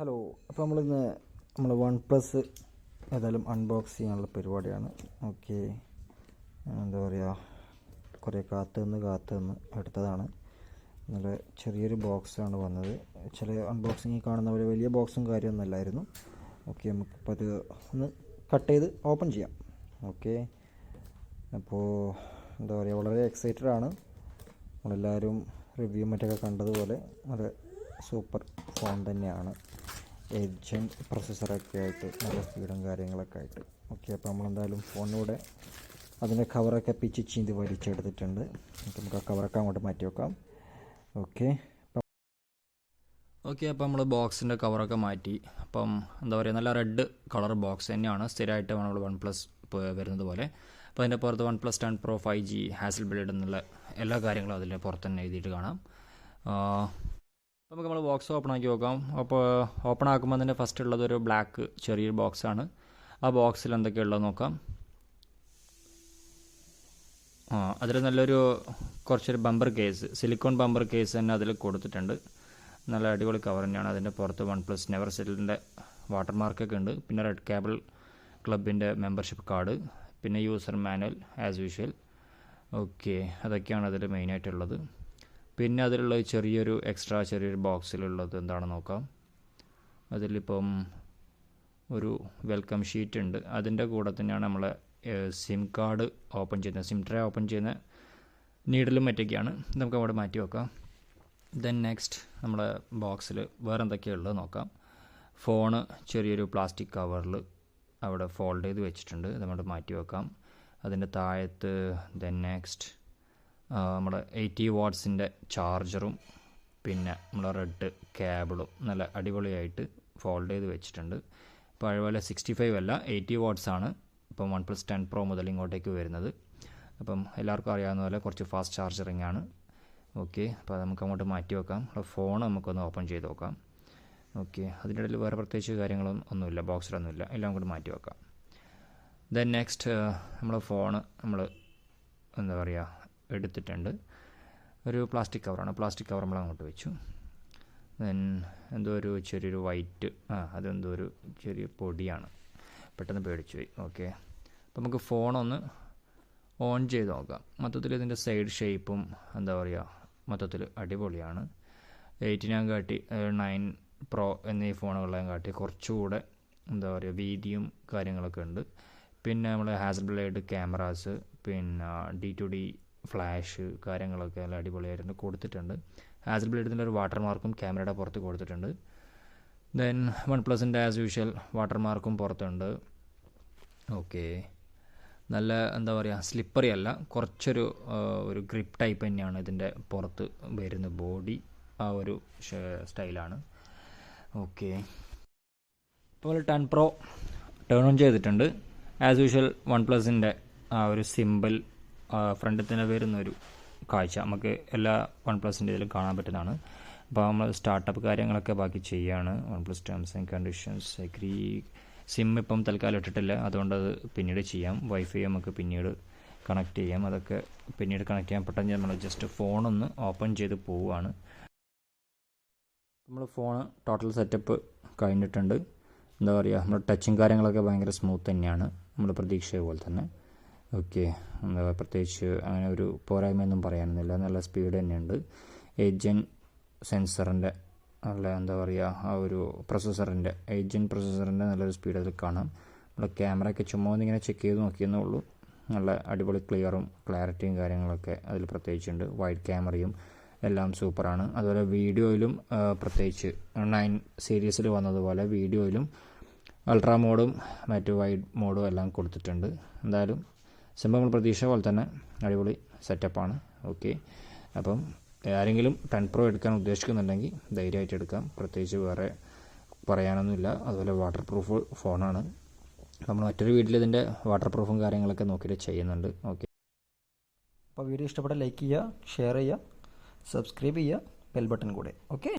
Hello, അപ്പോൾ നമ്മൾ one plus ഏതായാലും അൺബോക്സ് ചെയ്യാനുള്ള പരിപാടിയാണ്. ഓക്കെ, എന്താ പറയുക, കുറേ കാത്തുനിന്ന് എടുത്തതാണ്. നല്ല ചെറിയൊരു ബോക്സാണ് വന്നത്. ചില അൺബോക്സിങ് കാണുന്ന പോലെ വലിയ ബോക്സും കാര്യമൊന്നുമല്ലായിരുന്നു. ഓക്കെ, നമുക്കിപ്പോൾ അത് ഒന്ന് കട്ട് ചെയ്ത് ഓപ്പൺ ചെയ്യാം. ഓക്കെ, അപ്പോൾ എന്താ പറയുക, വളരെ എക്സൈറ്റഡ് ആണ്. നമ്മളെല്ലാവരും റിവ്യൂ മറ്റൊക്കെ കണ്ടതുപോലെ നല്ല സൂപ്പർ ഫോൺ തന്നെയാണ്. എഡ്ജൻ പ്രൊസസ്സറൊക്കെ ആയിട്ട് നല്ല സ്പീഡും കാര്യങ്ങളൊക്കെ ആയിട്ട്. ഓക്കെ, അപ്പോൾ നമ്മളെന്തായാലും ഫോണിലൂടെ അതിൻ്റെ കവറൊക്കെ പിച്ച് ചീന്തി വലിച്ചെടുത്തിട്ടുണ്ട്. നമുക്ക് ആ കവറൊക്കെ അങ്ങോട്ട് മാറ്റി വെക്കാം. ഓക്കെ അപ്പോൾ നമ്മൾ ബോക്സിൻ്റെ കവറൊക്കെ മാറ്റി. അപ്പം എന്താ പറയുക, നല്ല റെഡ് കളർ ബോക്സ് തന്നെയാണ് സ്ഥിരമായിട്ട് നമ്മൾ വൺ പ്ലസ് വരുന്നത് പോലെ. അപ്പോൾ അതിൻ്റെ പുറത്ത് OnePlus 10 Pro 5G hassle blade എന്നുള്ള എല്ലാ കാര്യങ്ങളും അതിൻ്റെ പുറത്ത് തന്നെ എഴുതിയിട്ട് കാണാം. അപ്പോൾ നമുക്ക് നമ്മൾ ബോക്സ് ഓപ്പൺ ആക്കി നോക്കാം. അപ്പോൾ ഓപ്പൺ ആക്കുമ്പോൾ തന്നെ ഫസ്റ്റ് ഉള്ളത് ഒരു ബ്ലാക്ക് ചെറിയൊരു ബോക്സാണ്. ആ ബോക്സിൽ എന്തൊക്കെയുള്ളത് നോക്കാം. അതിൽ നല്ലൊരു കുറച്ചൊരു bumper case, silicone bumper case തന്നെ അതിൽ കൊടുത്തിട്ടുണ്ട്. നല്ല അടിപൊളി കവർ തന്നെയാണ്. അതിൻ്റെ പുറത്ത് OnePlus നെവർ സെറ്റിലിൻ്റെ വാട്ടർമാർക്കൊക്കെ ഉണ്ട്. പിന്നെ റെഡ് കേബിൾ ക്ലബിൻ്റെ മെമ്പർഷിപ്പ് കാർഡ്, പിന്നെ user manual as usual. Okay, അതൊക്കെയാണ് അതിൽ മെയിനായിട്ടുള്ളത്. പിന്നെ അതിലുള്ള ചെറിയൊരു ബോക്സിലുള്ളത് എന്താണെന്ന് നോക്കാം. അതിലിപ്പം ഒരു വെൽക്കം ഷീറ്റ് ഉണ്ട്. അതിൻ്റെ കൂടെ തന്നെയാണ് നമ്മളെ സിം കാർഡ് ഓപ്പൺ ചെയ്യുന്നത്, സിം ട്രേ ഓപ്പൺ ചെയ്യുന്ന നീഡിലും മറ്റൊക്കെയാണ്. നമുക്ക് അവിടെ മാറ്റി വെക്കാം. ദെൻ നെക്സ്റ്റ് നമ്മളെ ബോക്സിൽ വേറെ എന്തൊക്കെയുള്ളത് നോക്കാം. ഫോണ് ചെറിയൊരു പ്ലാസ്റ്റിക് കവറിൽ അവിടെ ഫോൾഡ് ചെയ്ത് വെച്ചിട്ടുണ്ട്. ഇത് നമ്മൾ മാറ്റി വെക്കാം. അതിൻ്റെ താഴത്ത് ദെൻ നെക്സ്റ്റ് നമ്മുടെ 80 വാട്ട്സിൻ്റെ ചാർജറും പിന്നെ നമ്മുടെ റെഡ് കേബിളും നല്ല അടിപൊളിയായിട്ട് ഫോൾഡ് ചെയ്ത് വെച്ചിട്ടുണ്ട്. പഴയപോലെ 65 അല്ല 80 വാട്ട്സ് ആണ് ഇപ്പം OnePlus 10 Pro മുതൽ ഇങ്ങോട്ടേക്ക് വരുന്നത്. അപ്പം എല്ലാവർക്കും അറിയാവുന്ന പോലെ കുറച്ച് ഫാസ്റ്റ് ചാർജറിങ് ആണ്. ഓക്കെ, അപ്പോൾ നമുക്ക് അങ്ങോട്ട് മാറ്റി വെക്കാം. ഫോൺ നമുക്കൊന്ന് ഓപ്പൺ ചെയ്ത് നോക്കാം. ഓക്കെ, അതിൻ്റെ ഇടയിൽ വേറെ പ്രത്യേകിച്ച് കാര്യങ്ങളൊന്നുമില്ല, ബോക്സിലൊന്നുമില്ല, എല്ലാം കൂടി മാറ്റി വെക്കാം. ദെൻ നെക്സ്റ്റ് നമ്മളെ ഫോണ് നമ്മൾ എന്താ പറയുക എടുത്തിട്ടുണ്ട്. ഒരു പ്ലാസ്റ്റിക് കവറാണ്. പ്ലാസ്റ്റിക് കവർ നമ്മൾ അങ്ങോട്ട് വെച്ചു. ദെൻ എന്തോ ഒരു ചെറിയൊരു വൈറ്റ്, അതെന്തോ ഒരു ചെറിയ പൊടിയാണ്, പെട്ടെന്ന് പേടിച്ചു പോയി. ഓക്കെ, അപ്പോൾ നമുക്ക് ഫോണൊന്ന് ഓൺ ചെയ്ത് നോക്കാം. മൊത്തത്തിൽ ഇതിൻ്റെ സൈഡ് ഷേപ്പും എന്താ പറയുക മൊത്തത്തിൽ അടിപൊളിയാണ്. 8 കാട്ടി 9 Pro എന്നീ ഫോണുകളെയും കാട്ടി കുറച്ചുകൂടെ എന്താ പറയുക വീതിയും കാര്യങ്ങളൊക്കെ ഉണ്ട്. പിന്നെ നമ്മൾ ഹാസൽ ബ്ലേഡ് ക്യാമറാസ്, പിന്നെ D2D ഫ്ലാഷ് കാര്യങ്ങളൊക്കെ നല്ല അടിപൊളിയായിട്ട് കൊടുത്തിട്ടുണ്ട്. ഹാസൽ ബ്ലേഡിൻ്റെ ഒരു വാട്ടർമാർക്കും ക്യാമറയുടെ പുറത്ത് കൊടുത്തിട്ടുണ്ട്. ദെൻ OnePlusൻ്റെ ആസ് യൂഷ്വൽ വാട്ടർമാർക്കും പുറത്തുണ്ട്. ഓക്കെ, നല്ല എന്താ പറയുക സ്ലിപ്പറി അല്ല, കുറച്ചൊരു ഗ്രിപ്പ് ടൈപ്പ് തന്നെയാണ് ഇതിൻ്റെ പുറത്ത് വരുന്ന ബോഡി, ആ ഒരു സ്റ്റൈലാണ്. ഓക്കെ, ഇപ്പോൾ 10 Pro ടേൺ ഓൺ ചെയ്തിട്ടുണ്ട്. ആസ് യൂഷ്വൽ OnePlusൻ്റെ ആ ഒരു സിമ്പിൾ ഫ്രണ്ടിൽ തന്നെ വരുന്നൊരു കാഴ്ച നമുക്ക് എല്ലാ OnePlusൻ്റെ ഇതിലും കാണാൻ പറ്റുന്നതാണ്. അപ്പോൾ നമ്മൾ സ്റ്റാർട്ടപ്പ് കാര്യങ്ങളൊക്കെ ബാക്കി ചെയ്യുകയാണ്. OnePlus terms and conditions agree. Sim ഇപ്പം തൽക്കാലം ഇട്ടിട്ടില്ല, അതുകൊണ്ട് അത് പിന്നീട് ചെയ്യാം. വൈഫൈ നമുക്ക് പിന്നീട് കണക്ട് ചെയ്യാം. അതൊക്കെ പിന്നീട് കണക്ട് ചെയ്യാൻ പെട്ടെന്ന് നമ്മൾ ജസ്റ്റ് ഫോണൊന്ന് ഓപ്പൺ ചെയ്ത് പോവുകയാണ്. നമ്മൾ ഫോൺ ടോട്ടൽ സെറ്റപ്പ് കഴിഞ്ഞിട്ടുണ്ട്. എന്താ പറയുക, നമ്മുടെ ടച്ചും കാര്യങ്ങളൊക്കെ ഭയങ്കര സ്മൂത്ത് തന്നെയാണ്, നമ്മൾ പ്രതീക്ഷിച്ച പോലെ തന്നെ. ഓക്കെ, എന്താ പ്രത്യേകിച്ച് അങ്ങനെ ഒരു പോരായ്മയൊന്നും പറയാനൊന്നുമില്ല, നല്ല സ്പീഡ് തന്നെയുണ്ട്. എഡ്ജൻ സെൻസറിൻ്റെ നല്ല എന്താ പറയുക ആ ഒരു പ്രൊസസ്സറിൻ്റെ നല്ലൊരു സ്പീഡ് അതിൽ കാണാം. നമ്മുടെ ക്യാമറയൊക്കെ ചുമ്മാ ഒന്നിങ്ങനെ ചെക്ക് ചെയ്ത് നോക്കിയെന്നേ ഉള്ളൂ. നല്ല അടിപൊളി ക്ലിയറും ക്ലാരിറ്റിയും കാര്യങ്ങളൊക്കെ അതിൽ പ്രത്യേകിച്ചുണ്ട്. വൈഡ് ക്യാമറയും എല്ലാം സൂപ്പറാണ്. അതുപോലെ വീഡിയോയിലും പ്രത്യേകിച്ച് 9 സീരീസിൽ വന്നതുപോലെ വീഡിയോയിലും അൾട്രാ മോഡും മറ്റ് വൈഡ് മോഡും എല്ലാം കൊടുത്തിട്ടുണ്ട്. എന്തായാലും സംഭവങ്ങൾ പ്രതീക്ഷ പോലെ തന്നെ അടിപൊളി സെറ്റപ്പാണ്. ഓക്കെ, അപ്പം ആരെങ്കിലും 10 Pro എടുക്കാൻ ഉദ്ദേശിക്കുന്നുണ്ടെങ്കിൽ ധൈര്യമായിട്ട് എടുക്കാം. പ്രത്യേകിച്ച് വേറെ പറയാനൊന്നുമില്ല. അതുപോലെ വാട്ടർ പ്രൂഫ് ഫോണാണ്. നമ്മൾ മറ്റൊരു വീട്ടിൽ ഇതിൻ്റെ വാട്ടർ പ്രൂഫും കാര്യങ്ങളൊക്കെ നോക്കിയിട്ട് ചെയ്യുന്നുണ്ട്. ഓക്കെ, അപ്പോൾ വീഡിയോ ഇഷ്ടപ്പെട്ട ലൈക്ക് ചെയ്യുക, ഷെയർ ചെയ്യുക, സബ്സ്ക്രൈബ് ചെയ്യുക, ബെൽ ബട്ടൺ കൂടെ. ഓക്കെ.